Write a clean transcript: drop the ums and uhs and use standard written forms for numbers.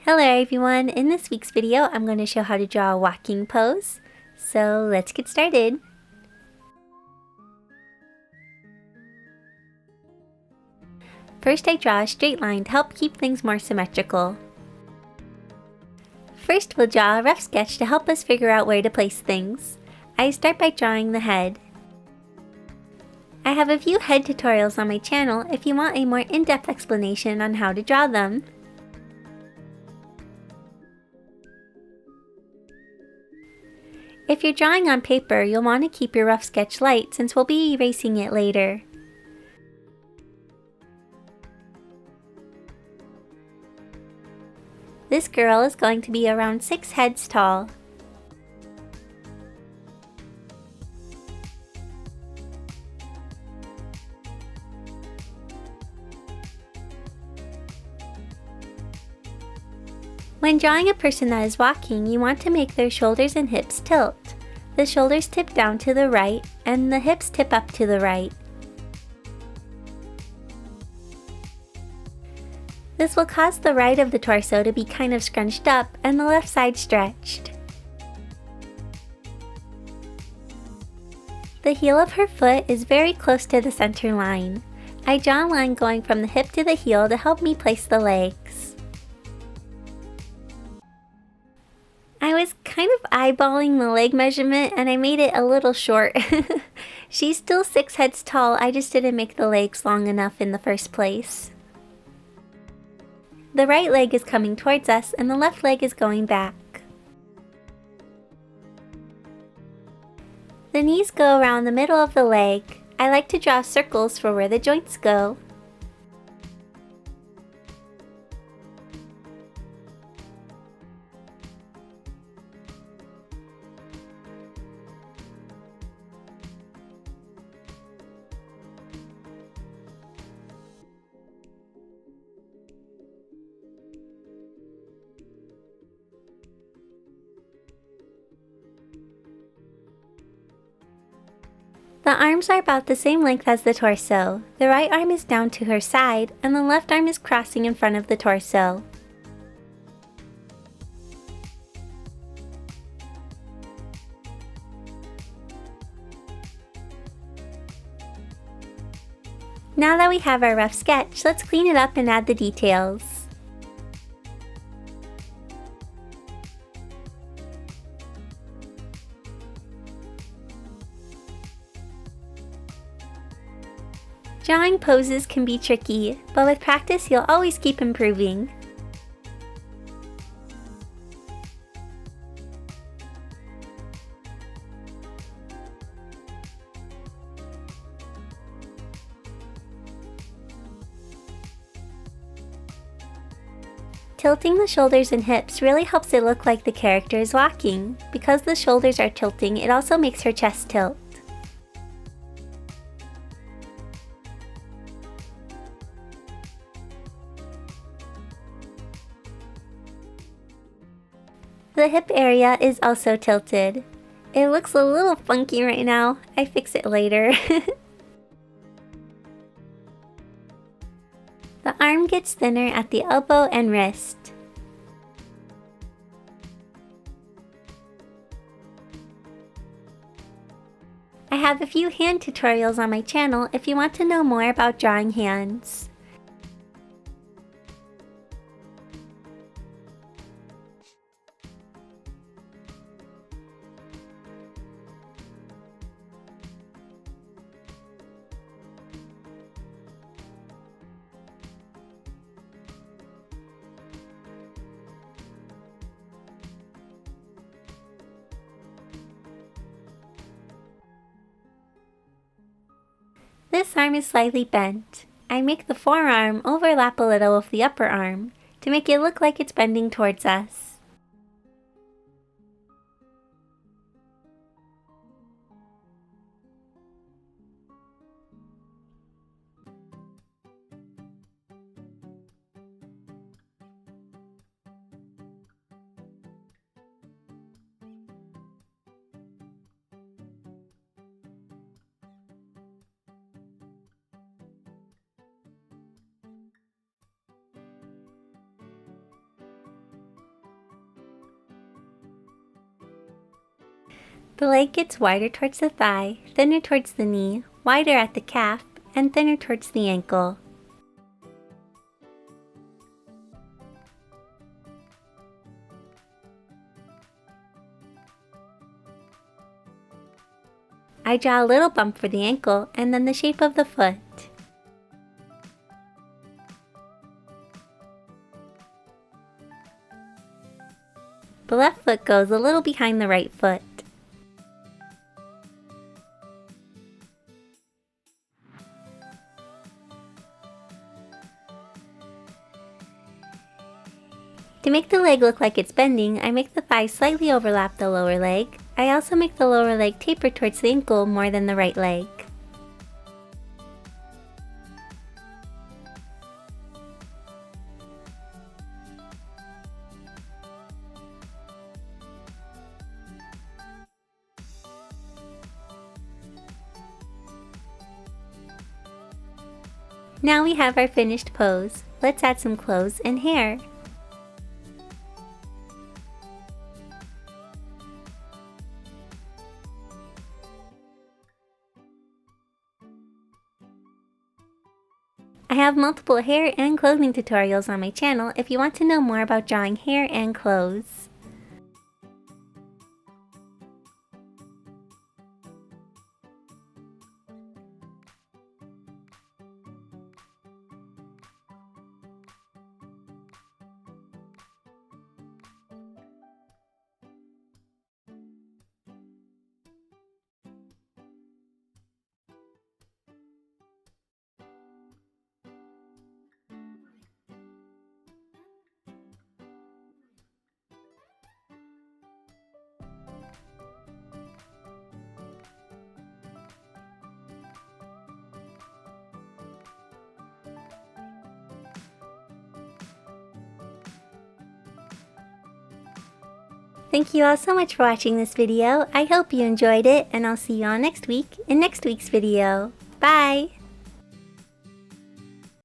Hello everyone, in this week's video I'm going to show how to draw a walking pose. So let's get started. First I draw a straight line to help keep things more symmetrical. First we'll draw a rough sketch to help us figure out where to place things. I start by drawing the head. I have a few head tutorials on my channel if you want a more in-depth explanation on how to draw them. If you're drawing on paper, you'll want to keep your rough sketch light since we'll be erasing it later. This girl is going to be around 6 heads tall. When drawing a person that is walking, you want to make their shoulders and hips tilt. The shoulders tip down to the right, and the hips tip up to the right. This will cause the right of the torso to be kind of scrunched up and the left side stretched. The heel of her foot is very close to the center line. I draw a line going from the hip to the heel to help me place the legs. I was kind of eyeballing the leg measurement and I made it a little short. She's still 6 heads tall, I just didn't make the legs long enough in the first place. The right leg is coming towards us and the left leg is going back. The knees go around the middle of the leg. I like to draw circles for where the joints go. The arms are about the same length as the torso. The right arm is down to her side, and the left arm is crossing in front of the torso. Now that we have our rough sketch, let's clean it up and add the details. Drawing poses can be tricky, but with practice you'll always keep improving. Tilting the shoulders and hips really helps it look like the character is walking. Because the shoulders are tilting, it also makes her chest tilt. The hip area is also tilted. It looks a little funky right now. I fix it later. The arm gets thinner at the elbow and wrist. I have a few hand tutorials on my channel if you want to know more about drawing hands. This arm is slightly bent. I make the forearm overlap a little with the upper arm to make it look like it's bending towards us. The leg gets wider towards the thigh, thinner towards the knee, wider at the calf, and thinner towards the ankle. I draw a little bump for the ankle and then the shape of the foot. The left foot goes a little behind the right foot. To make the leg look like it's bending, I make the thigh slightly overlap the lower leg. I also make the lower leg taper towards the ankle more than the right leg. Now we have our finished pose. Let's add some clothes and hair. I have multiple hair and clothing tutorials on my channel if you want to know more about drawing hair and clothes. Thank you all so much for watching this video. I hope you enjoyed it, and I'll see you all next week in next week's video. Bye!